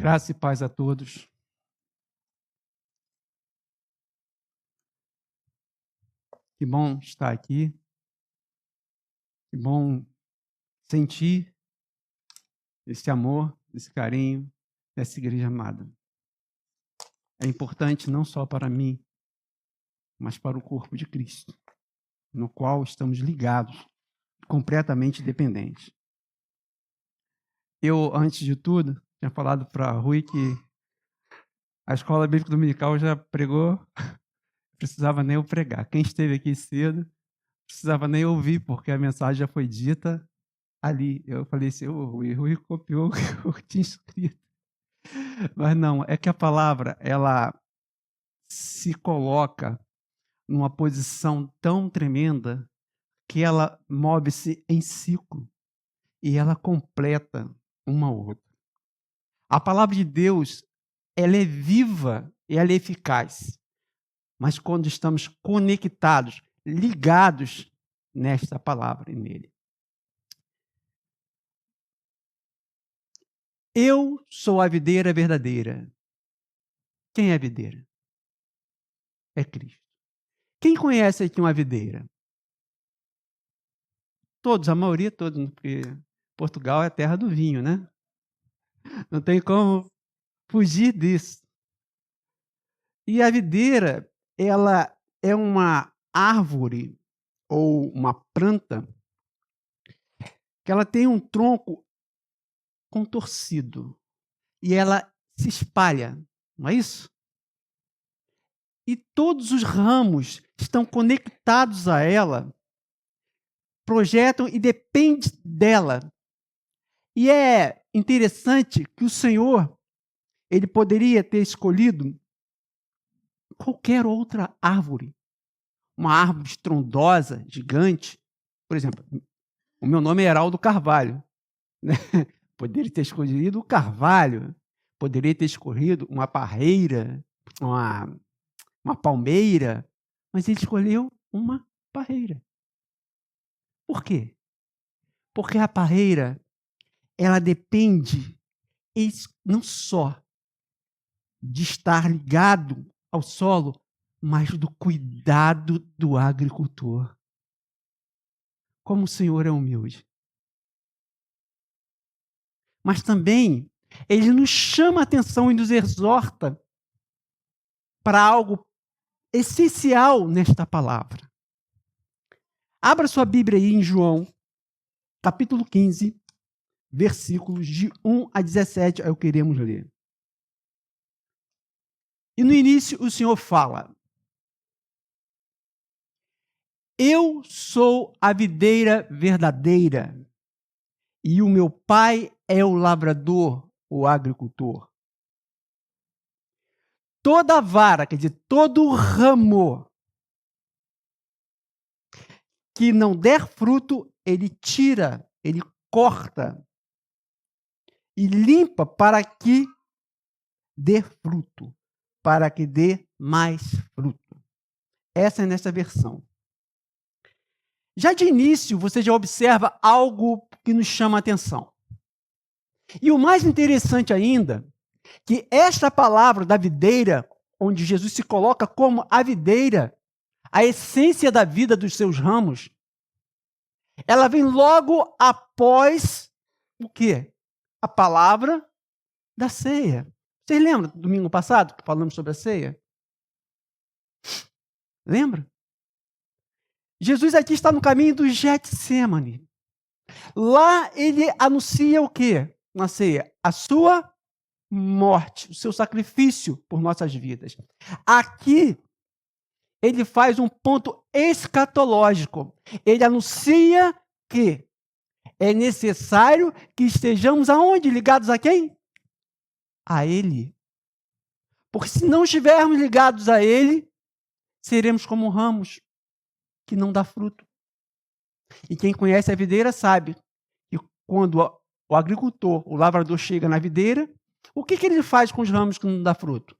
Graça e paz a todos. Que bom estar aqui. Que bom sentir esse amor, esse carinho dessa igreja amada. É importante não só para mim, mas para o corpo de Cristo, no qual estamos ligados, completamente dependentes. Eu, antes de tudo, tinha falado para Rui que a Escola Bíblica Dominical já pregou, não precisava nem eu pregar. Quem esteve aqui cedo, não precisava nem ouvir, porque a mensagem já foi dita ali. Eu falei assim, o Rui copiou o que eu tinha escrito. Mas não, é que a palavra, ela se coloca numa posição tão tremenda que ela move-se em ciclo e ela completa uma outra. A palavra de Deus, ela é viva e ela é eficaz. Mas quando estamos conectados, ligados nesta palavra e nele. Eu sou a videira verdadeira. Quem é a videira? É Cristo. Quem conhece aqui uma videira? Todos, a maioria todos, porque Portugal é a terra do vinho, né? Não tem como fugir disso. E a videira, ela é uma árvore ou uma planta que ela tem um tronco contorcido e ela se espalha, não é isso? E todos os ramos estão conectados a ela, projetam e dependem dela. E é interessante que o Senhor, ele poderia ter escolhido qualquer outra árvore, uma árvore estrondosa, gigante. Por exemplo, o meu nome é Heraldo Carvalho, né? Poderia ter escolhido o carvalho, poderia ter escolhido uma parreira, uma palmeira, mas ele escolheu uma parreira. Por quê? Porque a parreira, ela depende não só de estar ligado ao solo, mas do cuidado do agricultor. Como o Senhor é humilde. Mas também, ele nos chama a atenção e nos exorta para algo essencial nesta palavra. Abra sua Bíblia aí em João, capítulo 15, versículos de 1 a 17, aí queremos ler. E no início o Senhor fala: Eu sou a videira verdadeira, e o meu pai é o lavrador, o agricultor. Toda vara, quer dizer, todo ramo que não der fruto, ele tira, ele corta e limpa para que dê fruto, para que dê mais fruto. Essa é nessa versão. Já de início, você já observa algo que nos chama a atenção. E o mais interessante ainda, que esta palavra da videira, onde Jesus se coloca como a videira, a essência da vida dos seus ramos, ela vem logo após o quê? A palavra da ceia. Vocês lembram do domingo passado que falamos sobre a ceia? Lembra? Jesus aqui está no caminho do Getsêmani. Lá ele anuncia o quê? Na ceia? A sua morte, o seu sacrifício por nossas vidas. Aqui, ele faz um ponto escatológico. Ele anuncia que é necessário que estejamos aonde? Ligados a quem? A ele. Porque se não estivermos ligados a ele, seremos como ramos que não dá fruto. E quem conhece a videira sabe que quando o agricultor, o lavrador chega na videira, o que ele faz com os ramos que não dá fruto?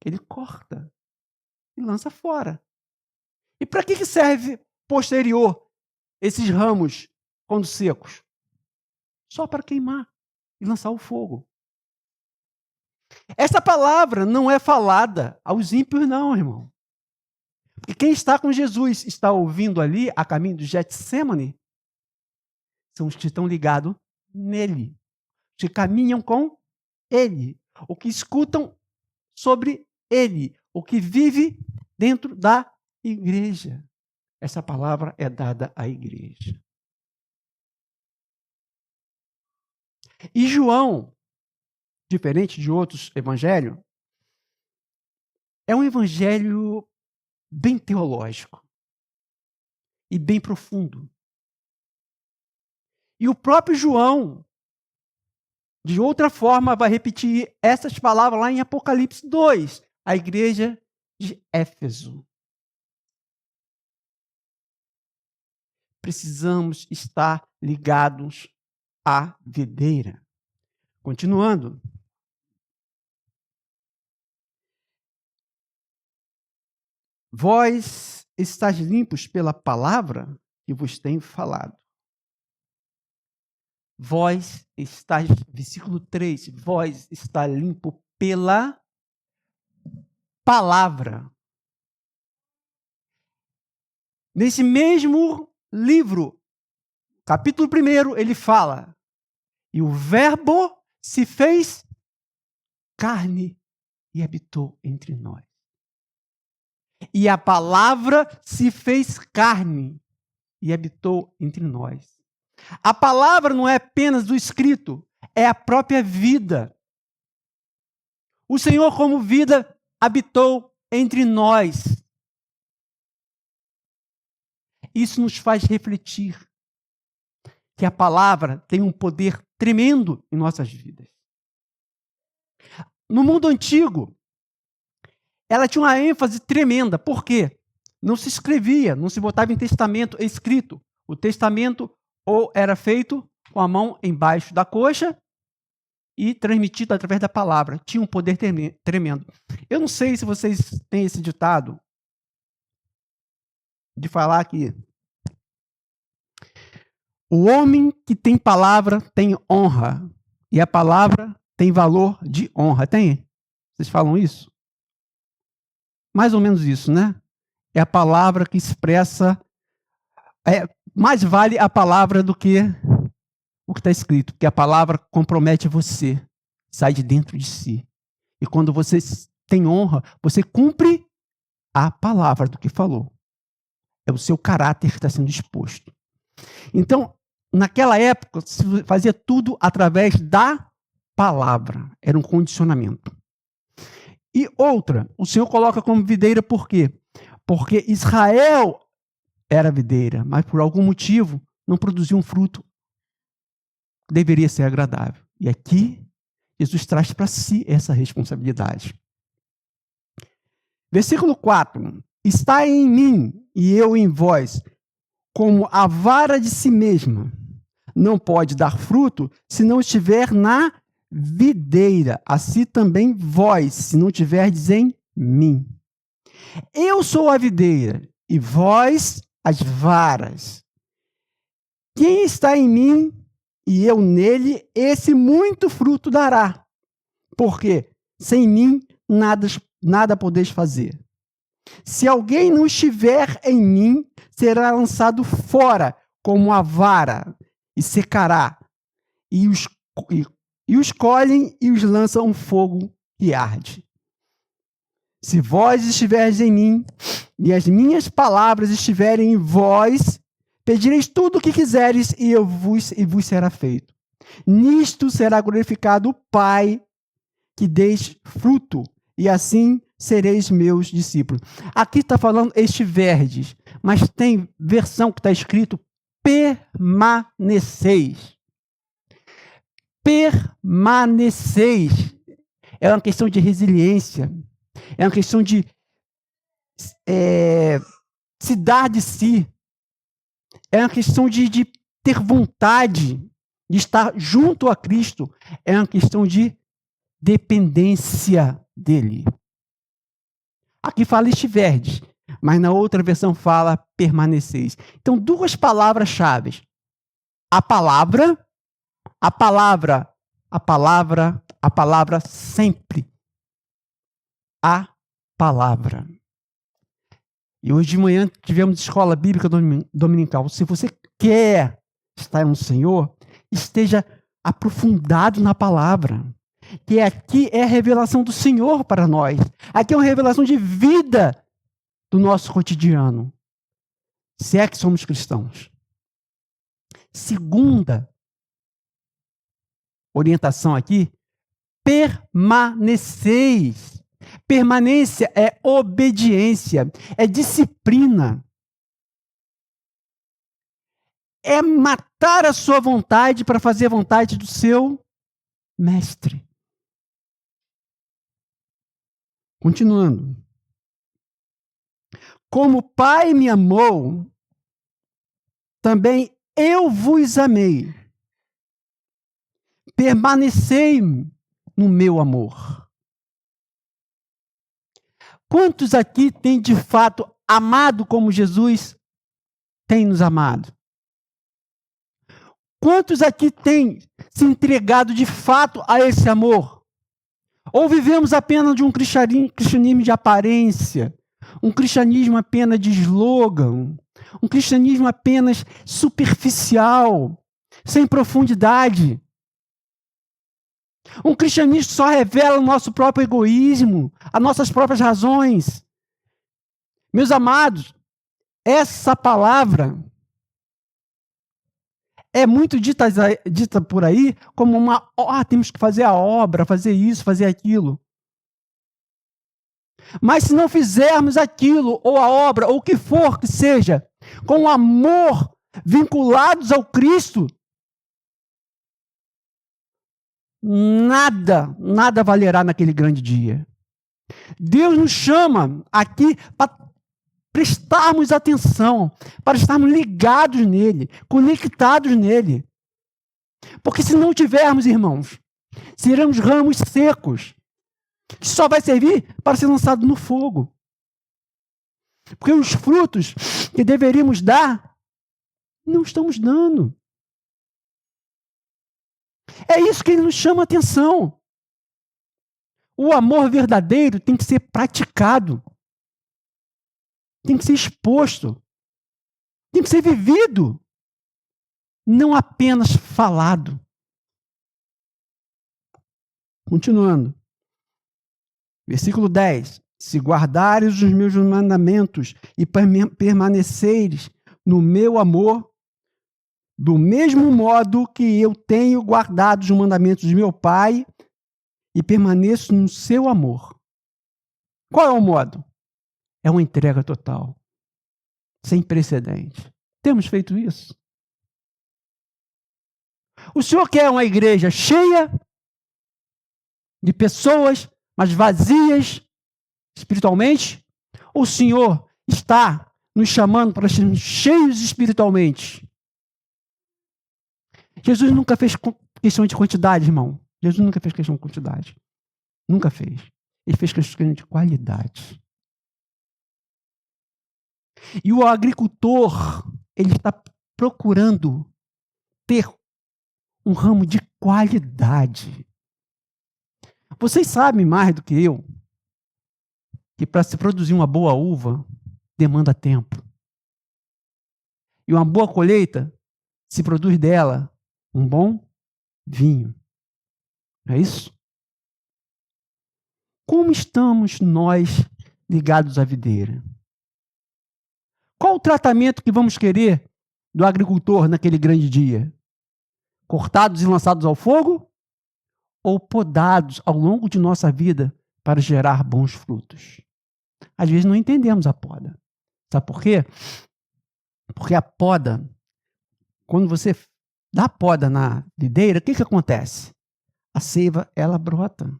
Ele corta e lança fora. E para que serve posterior esses ramos quando secos? Só para queimar e lançar o fogo. Essa palavra não é falada aos ímpios, não, irmão. Porque quem está com Jesus, está ouvindo ali, a caminho do Getsemane, são os que estão ligados nele, que caminham com ele, o que escutam sobre ele, o que vive dentro da igreja. Essa palavra é dada à igreja. E João, diferente de outros evangelhos, é um evangelho bem teológico e bem profundo. E o próprio João, de outra forma, vai repetir essas palavras lá em Apocalipse 2, a igreja de Éfeso. Precisamos estar ligados à videira. Continuando. Vós estáis limpos pela palavra que vos tenho falado. Vós estáis, versículo 3, vós está limpo pela palavra. Nesse mesmo livro, capítulo 1, ele fala, e o verbo se fez carne e habitou entre nós. E a palavra se fez carne e habitou entre nós. A palavra não é apenas do escrito, é a própria vida. O Senhor, como vida, habitou entre nós. Isso nos faz refletir que a palavra tem um poder tremendo em nossas vidas. No mundo antigo, ela tinha uma ênfase tremenda. Por quê? Não se escrevia, não se botava em testamento escrito. O testamento ou era feito com a mão embaixo da coxa e transmitido através da palavra. Tinha um poder tremendo. Eu não sei se vocês têm esse ditado de falar que o homem que tem palavra tem honra e a palavra tem valor de honra. Tem? Vocês falam isso? Mais ou menos isso, né? É a palavra que expressa... mais vale a palavra do que o que está escrito, porque a palavra compromete você, sai de dentro de si. E quando você tem honra, você cumpre a palavra do que falou. É o seu caráter que está sendo exposto. Então, naquela época, se fazia tudo através da palavra. Era um condicionamento. E outra, o Senhor coloca como videira por quê? Porque Israel era videira, mas por algum motivo não produzia um fruto que deveria ser agradável. E aqui, Jesus traz para si essa responsabilidade. Versículo 4. Está em mim e eu em vós, como a vara de si mesma não pode dar fruto se não estiver na videira. Assim também vós, se não tiverdes em mim. Eu sou a videira e vós as varas. Quem está em mim e eu nele, esse muito fruto dará. Porque sem mim nada podeis fazer. Se alguém não estiver em mim, será lançado fora como a vara e secará. E os colhem e os lançam um fogo que arde. Se vós estiverdes em mim e as minhas palavras estiverem em vós, pedireis tudo o que quiseres e vos será feito. Nisto será glorificado o Pai, que deis fruto, e assim sereis meus discípulos. Aqui está falando estiverdes, mas tem versão que está escrito permaneceis. Permaneceis. É uma questão de resiliência. É uma questão de se dar de si. É uma questão de ter vontade de estar junto a Cristo. É uma questão de dependência dele. Aqui fala estiverdes, mas na outra versão fala permaneceis. Então, duas palavras-chave. A palavra a palavra sempre. A palavra. E hoje de manhã tivemos escola bíblica dominical. Se você quer estar no Senhor, esteja aprofundado na palavra. Que aqui é a revelação do Senhor para nós. Aqui é uma revelação de vida do nosso cotidiano. Se é que somos cristãos. Segunda orientação aqui, permaneceis. Permanência é obediência, é disciplina. É matar a sua vontade para fazer a vontade do seu mestre. Continuando. Como o Pai me amou, também eu vos amei. Permanecei no meu amor. Quantos aqui têm de fato amado como Jesus tem nos amado? Quantos aqui têm se entregado de fato a esse amor? Ou vivemos apenas de um cristianismo de aparência, um cristianismo apenas de slogan, um cristianismo apenas superficial, sem profundidade? Um cristianismo que só revela o nosso próprio egoísmo, as nossas próprias razões. Meus amados, essa palavra é muito dita por aí como uma... temos que fazer a obra, fazer isso, fazer aquilo. Mas se não fizermos aquilo, ou a obra, ou o que for que seja, com amor, vinculados ao Cristo, nada valerá naquele grande dia. Deus nos chama aqui para prestarmos atenção, para estarmos ligados nele, conectados nele. Porque se não tivermos, irmãos, seremos ramos secos, que só vai servir para ser lançado no fogo. Porque os frutos que deveríamos dar, não estamos dando. É isso que ele nos chama a atenção. O amor verdadeiro tem que ser praticado. Tem que ser exposto. Tem que ser vivido. Não apenas falado. Continuando. Versículo 10. Se guardares os meus mandamentos e permaneceres no meu amor, do mesmo modo que eu tenho guardado os mandamentos de meu Pai e permaneço no seu amor. Qual é o modo? É uma entrega total, sem precedente. Temos feito isso? O Senhor quer uma igreja cheia de pessoas, mas vazias espiritualmente? Ou o Senhor está nos chamando para sermos cheios espiritualmente? Jesus nunca fez questão de quantidade, irmão. Jesus nunca fez questão de quantidade. Nunca fez. Ele fez questão de qualidade. E o agricultor, ele está procurando ter um ramo de qualidade. Vocês sabem mais do que eu que para se produzir uma boa uva demanda tempo. E uma boa colheita se produz dela um bom vinho. Não é isso? Como estamos nós ligados à videira? Qual o tratamento que vamos querer do agricultor naquele grande dia? Cortados e lançados ao fogo? Ou podados ao longo de nossa vida para gerar bons frutos? Às vezes não entendemos a poda. Sabe por quê? Porque a poda, quando você dá poda na videira, o que acontece? A seiva, ela brota.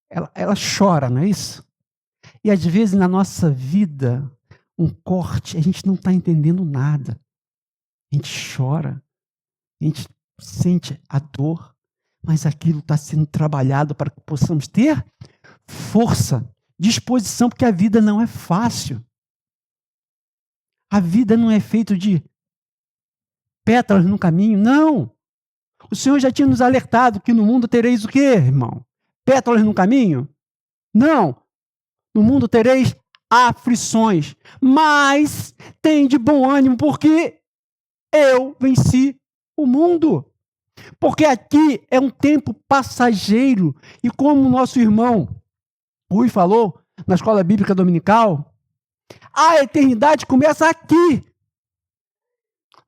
Ela chora, não é isso? E às vezes na nossa vida, um corte, a gente não está entendendo nada. A gente chora, a gente sente a dor, mas aquilo está sendo trabalhado para que possamos ter força, disposição, porque a vida não é fácil. A vida não é feita de pétalas no caminho, não. O Senhor já tinha nos alertado que no mundo tereis o quê, irmão? Pétalas no caminho? Não. No mundo tereis aflições. Mas tem de bom ânimo, porque eu venci o mundo. Porque aqui é um tempo passageiro. E como o nosso irmão Rui falou na escola bíblica dominical, a eternidade começa aqui.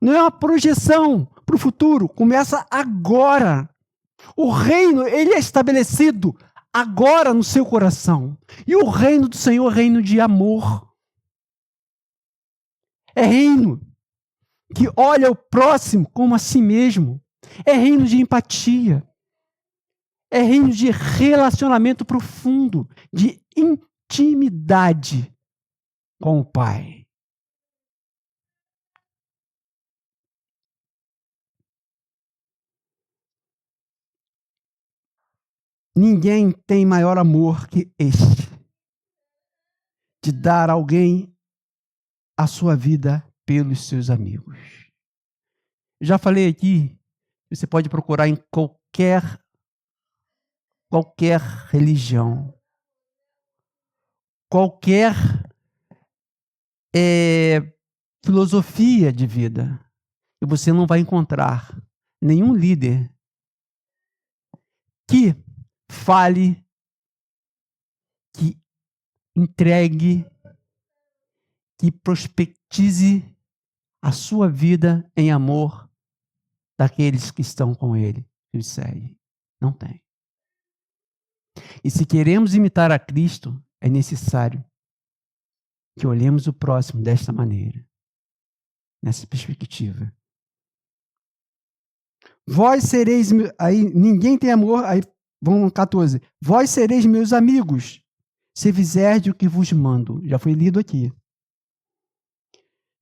Não é uma projeção para o futuro, começa agora. O reino, ele é estabelecido agora no seu coração. E o reino do Senhor é reino de amor. É reino que olha o próximo como a si mesmo. É reino de empatia. É reino de relacionamento profundo, de intimidade com o Pai. Ninguém tem maior amor que este, de dar a alguém a sua vida pelos seus amigos. Já falei aqui, você pode procurar em qualquer religião, qualquer filosofia de vida, e você não vai encontrar nenhum líder que fale, que entregue, que prospectize a sua vida em amor daqueles que estão com ele, que o seguem. Não tem. E se queremos imitar a Cristo, é necessário que olhemos o próximo desta maneira, nessa perspectiva. Vós sereis, aí ninguém tem amor, aí vamos 14. Vós sereis meus amigos, se fizerdes o que vos mando. Já foi lido aqui.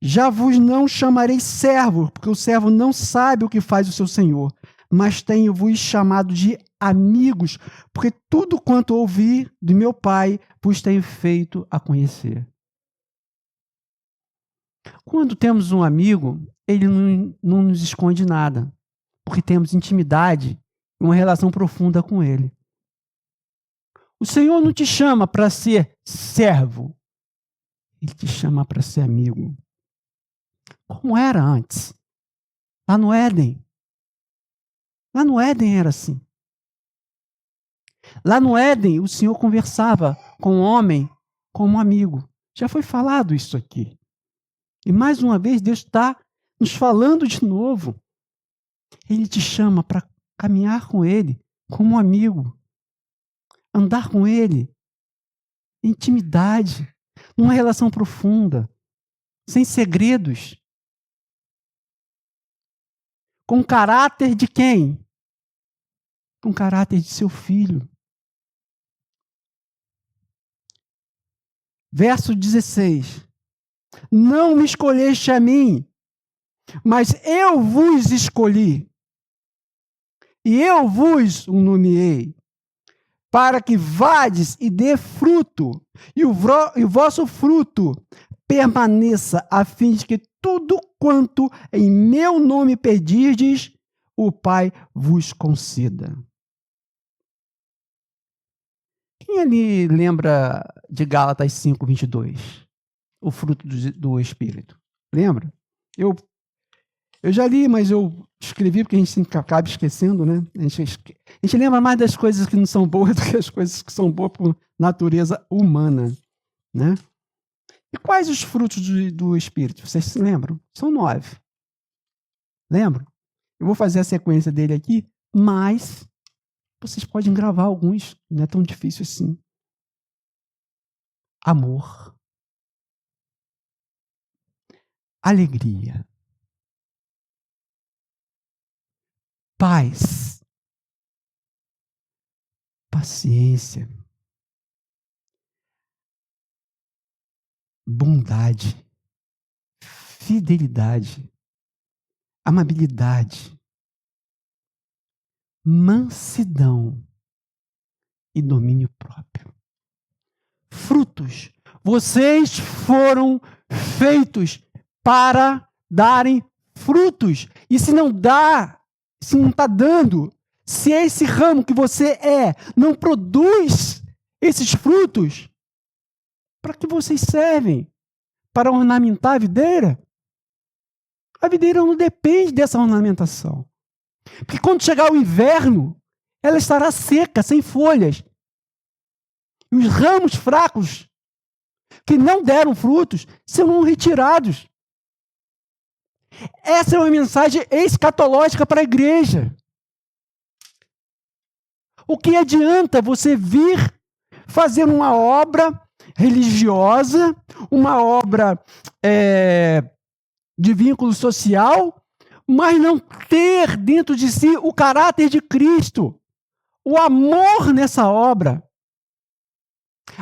Já vos não chamarei servo, porque o servo não sabe o que faz o seu senhor, mas tenho-vos chamado de amigos, porque tudo quanto ouvi do meu Pai vos tenho feito a conhecer. Quando temos um amigo, ele não nos esconde nada, porque temos intimidade e uma relação profunda com ele. O Senhor não te chama para ser servo, ele te chama para ser amigo. Como era antes, lá no Éden. Lá no Éden era assim. Lá no Éden, o Senhor conversava com o homem como amigo. Já foi falado isso aqui. E mais uma vez, Deus está nos falando de novo. Ele te chama para caminhar com Ele como um amigo. Andar com Ele em intimidade, numa relação profunda, sem segredos. Com caráter de quem? Com caráter de seu filho. Verso 16. Não me escolheste a mim, mas eu vos escolhi. E eu vos nomeei, para que vades e dê fruto, e o vosso fruto permaneça, a fim de que tudo quanto em meu nome pedirdes, o Pai vos conceda. Quem ali lembra de Gálatas 5:22? O fruto do Espírito. Lembra? Eu já li, mas eu escrevi porque a gente acaba esquecendo, né? A gente lembra mais das coisas que não são boas do que as coisas que são boas por natureza humana, né? E quais os frutos do Espírito? Vocês se lembram? São 9. Lembram? Eu vou fazer a sequência dele aqui, mas vocês podem gravar alguns, não é tão difícil assim. Amor. Alegria. Paz. Paciência. Bondade. Fidelidade. Amabilidade. Mansidão e domínio próprio. Frutos. Vocês foram feitos para darem frutos. E se não dá se não está dando, se esse ramo que você não produz esses frutos, para que vocês servem? Para ornamentar a videira? A videira não depende dessa ornamentação. Porque quando chegar o inverno, ela estará seca, sem folhas. E os ramos fracos, que não deram frutos, serão retirados. Essa é uma mensagem escatológica para a igreja. O que adianta você vir fazer uma obra religiosa, uma obra de vínculo social, mas não ter dentro de si o caráter de Cristo, o amor nessa obra,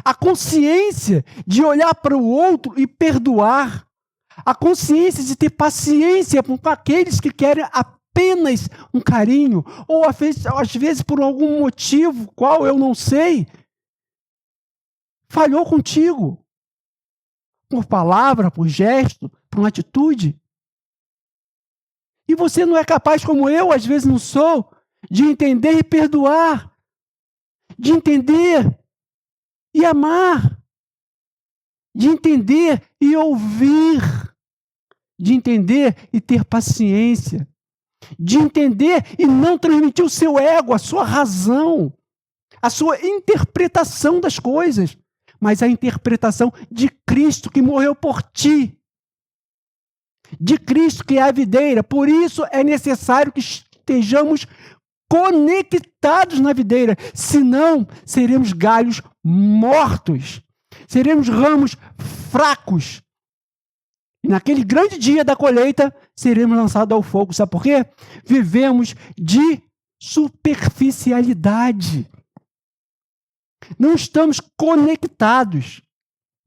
a consciência de olhar para o outro e perdoar, a consciência de ter paciência com aqueles que querem apenas um carinho, ou às vezes por algum motivo, qual eu não sei, falhou contigo, por palavra, por gesto, por uma atitude. E você não é capaz, como eu às vezes não sou, de entender e perdoar, de entender e amar, de entender e ouvir, de entender e ter paciência, de entender e não transmitir o seu ego, a sua razão, a sua interpretação das coisas, mas a interpretação de Cristo que morreu por ti, de Cristo que é a videira. Por isso é necessário que estejamos conectados na videira, senão seremos galhos mortos, seremos ramos fracos. E naquele grande dia da colheita, seremos lançados ao fogo. Sabe por quê? Vivemos de superficialidade. Não estamos conectados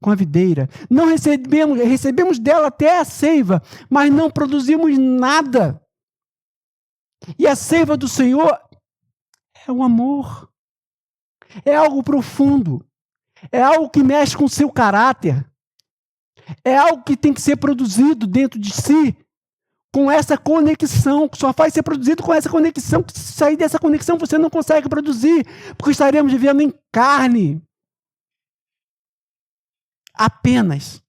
com a videira. Não recebemos dela até a seiva, mas não produzimos nada. E a seiva do Senhor é o amor. É algo profundo. É algo que mexe com o seu caráter. É algo que tem que ser produzido dentro de si, com essa conexão, que só faz ser produzido com essa conexão, que se sair dessa conexão você não consegue produzir, porque estaremos vivendo em carne. Apenas.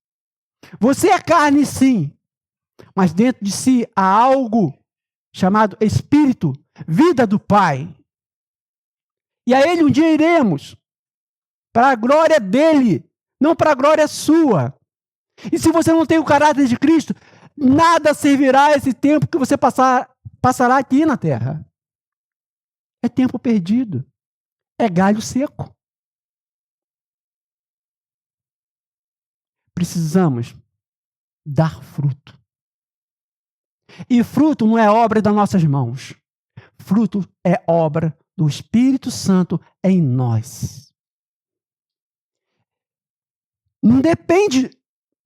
Você é carne, sim, mas dentro de si há algo chamado Espírito, vida do Pai. E a Ele um dia iremos, para a glória dEle, não para a glória sua. E se você não tem o caráter de Cristo, nada servirá esse tempo que você passará aqui na terra. É tempo perdido. É galho seco. Precisamos dar fruto. E fruto não é obra das nossas mãos. Fruto é obra do Espírito Santo em nós. Não depende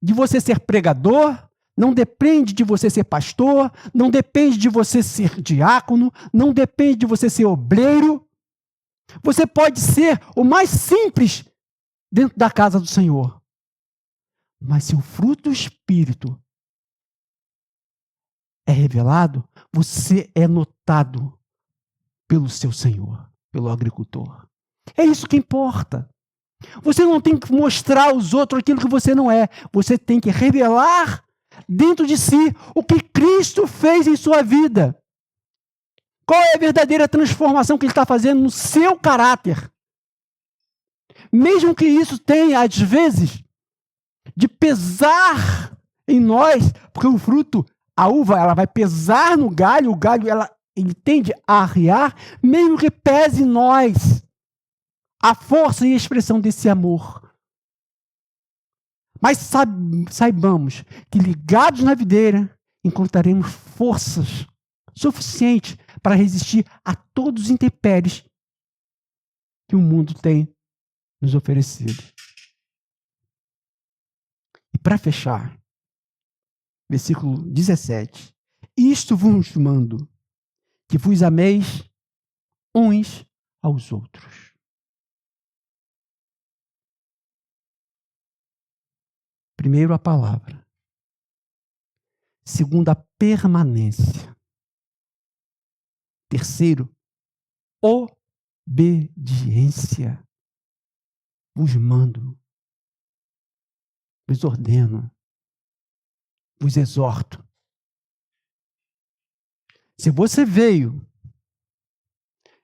de você ser pregador, não depende de você ser pastor, não depende de você ser diácono, não depende de você ser obreiro. Você pode ser o mais simples dentro da casa do Senhor. Mas se o fruto do Espírito é revelado, você é notado pelo seu Senhor, pelo agricultor. É isso que importa. Você não tem que mostrar aos outros aquilo que você não é. Você tem que revelar dentro de si o que Cristo fez em sua vida. Qual é a verdadeira transformação que Ele está fazendo no seu caráter? Mesmo que isso tenha, às vezes, de pesar em nós, porque o fruto, a uva, ela vai pesar no galho, o galho, ele tende a arriar, mesmo que pese em nós a força e a expressão desse amor. Mas saibamos que ligados na videira, encontraremos forças suficientes para resistir a todos os intempéries que o mundo tem nos oferecido. E para fechar, versículo 17. Isto vos mando, que vos ameis uns aos outros. Primeiro, a palavra. Segundo, a permanência. Terceiro, obediência. Vos mando, vos ordeno, vos exorto. Se você veio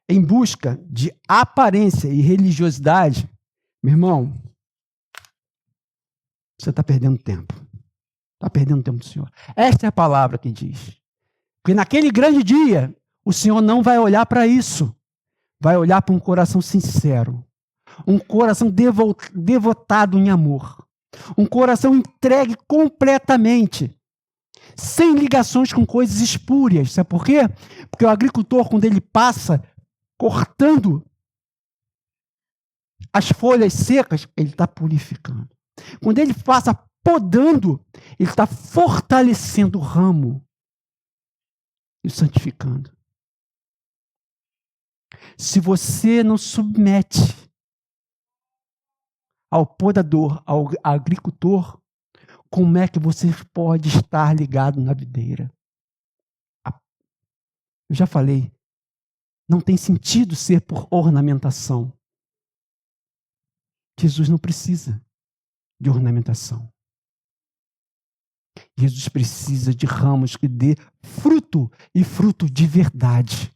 em busca de aparência e religiosidade, meu irmão, você está perdendo tempo. Está perdendo tempo do Senhor. Esta é a palavra que diz. Porque naquele grande dia, o Senhor não vai olhar para isso. Vai olhar para um coração sincero. Um coração devotado em amor. Um coração entregue completamente. Sem ligações com coisas espúrias. Sabe por quê? Porque o agricultor, quando ele passa cortando as folhas secas, ele está purificando. Quando ele passa podando, ele está fortalecendo o ramo e santificando. Se você não submete ao podador, ao agricultor, como é que você pode estar ligado na videira? Eu já falei, não tem sentido ser por ornamentação. Jesus não precisa de ornamentação. Jesus precisa de ramos que dê fruto, e fruto de verdade.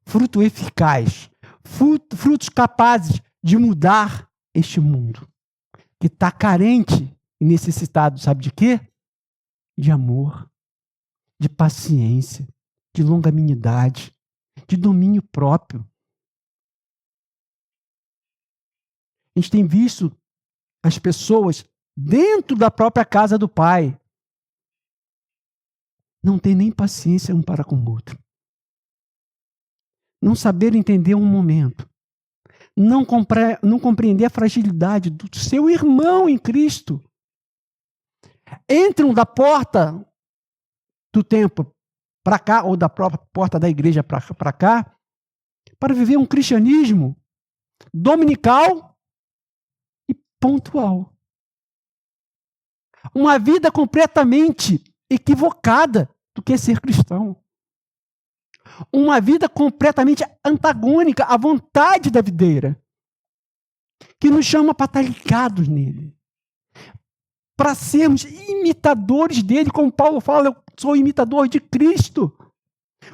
Fruto eficaz. Frutos capazes de mudar este mundo. Que está carente e necessitado, sabe de quê? De amor, de paciência, de longanimidade, de domínio próprio. A gente tem visto as pessoas dentro da própria casa do Pai não tem nem paciência um para com o outro. Não saber entender um momento. Não compreender a fragilidade do seu irmão em Cristo. Entram da porta do templo para cá, ou da própria porta da igreja para cá, para viver um cristianismo dominical e pontual. Uma vida completamente equivocada do que é ser cristão. Uma vida completamente antagônica à vontade da videira, que nos chama para estar ligados nele, para sermos imitadores dele, como Paulo fala, eu sou imitador de Cristo,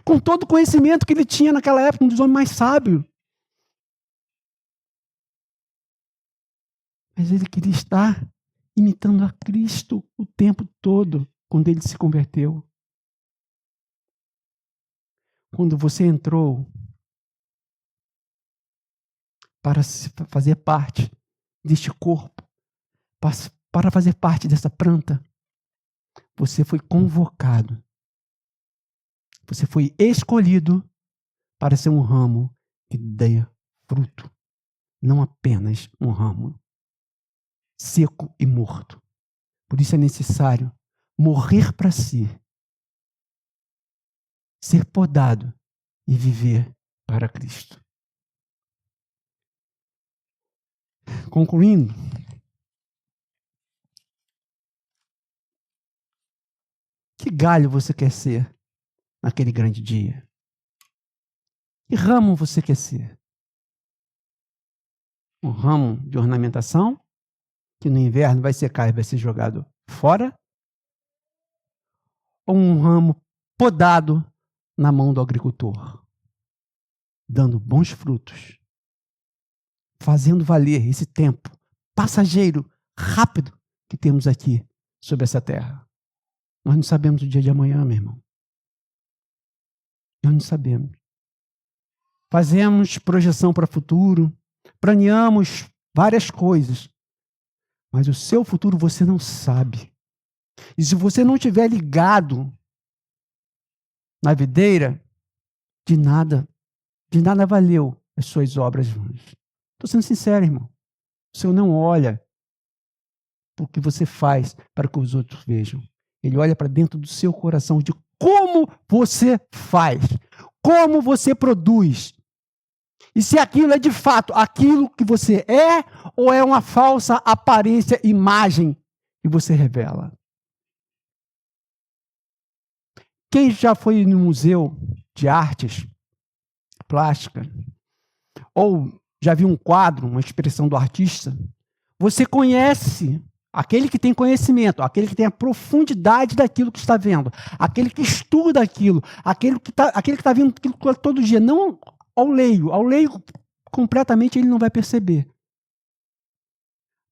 com todo o conhecimento que ele tinha naquela época, um dos homens mais sábios. Mas ele queria estar imitando a Cristo o tempo todo, quando ele se converteu. Quando você entrou para fazer parte deste corpo, para fazer parte dessa planta, você foi convocado. Você foi escolhido para ser um ramo que dê fruto. Não apenas um ramo seco e morto. Por isso é necessário morrer para si, ser podado e viver para Cristo. Concluindo, que galho você quer ser naquele grande dia? Que ramo você quer ser? Um ramo de ornamentação, que no inverno vai secar e vai ser jogado fora? Ou um ramo podado na mão do agricultor, dando bons frutos, fazendo valer esse tempo passageiro, rápido, que temos aqui sobre essa terra? Nós não sabemos o dia de amanhã, meu irmão. Nós não sabemos. Fazemos projeção para o futuro, planeamos várias coisas, mas o seu futuro você não sabe. E se você não estiver ligado na videira, de nada valeu as suas obras vãs. Estou sendo sincero, irmão. O Senhor não olha para o que você faz para que os outros vejam. Ele olha para dentro do seu coração, de como você faz, como você produz. E se aquilo é de fato aquilo que você é, ou é uma falsa aparência, imagem que você revela. Quem já foi no museu de artes plástica, ou já viu um quadro, uma expressão do artista, você conhece aquele que tem conhecimento, aquele que tem a profundidade daquilo que está vendo, aquele que estuda aquilo, aquele que está vendo aquilo todo dia, não ao leigo completamente ele não vai perceber.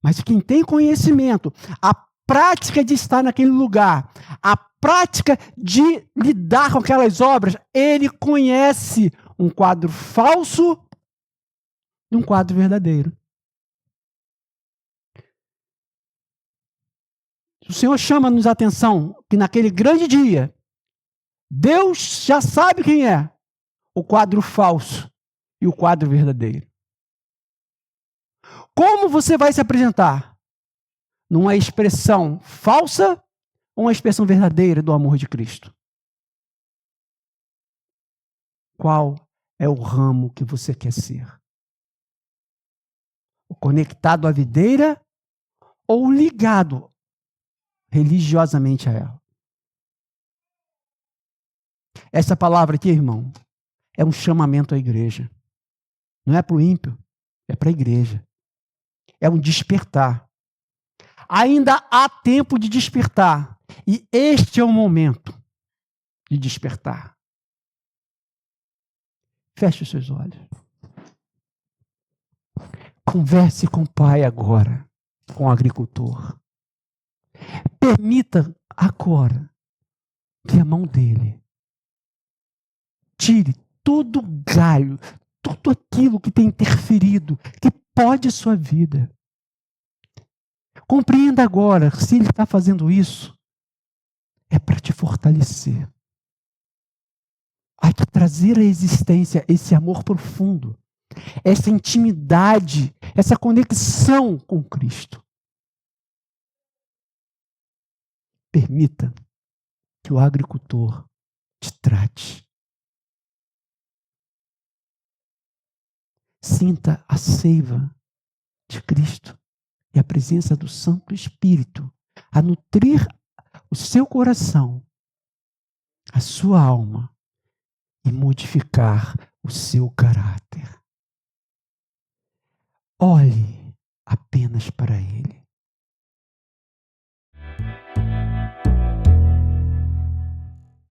Mas quem tem conhecimento, a prática de estar naquele lugar, a prática de lidar com aquelas obras, ele conhece um quadro falso de um quadro verdadeiro. O Senhor chama-nos a atenção que naquele grande dia, Deus já sabe quem é o quadro falso e o quadro verdadeiro. Como você vai se apresentar? Numa expressão falsa ou uma expressão verdadeira do amor de Cristo? Qual é o ramo que você quer ser? O conectado à videira ou ligado religiosamente a ela? Essa palavra aqui, irmão, é um chamamento à igreja. Não é para o ímpio, é para a igreja. É um despertar. Ainda há tempo de despertar. E este é o momento de despertar. Feche os seus olhos. Converse com o pai agora, com o agricultor. Permita agora que a mão dele tire todo o galho, tudo aquilo que tem interferido, que pode sua vida. Compreenda agora, se ele está fazendo isso, é para te fortalecer. Há que trazer à existência esse amor profundo, essa intimidade, essa conexão com Cristo. Permita que o agricultor te trate. Sinta a seiva de Cristo e a presença do Santo Espírito a nutrir o seu coração, a sua alma e modificar o seu caráter. Olhe apenas para Ele.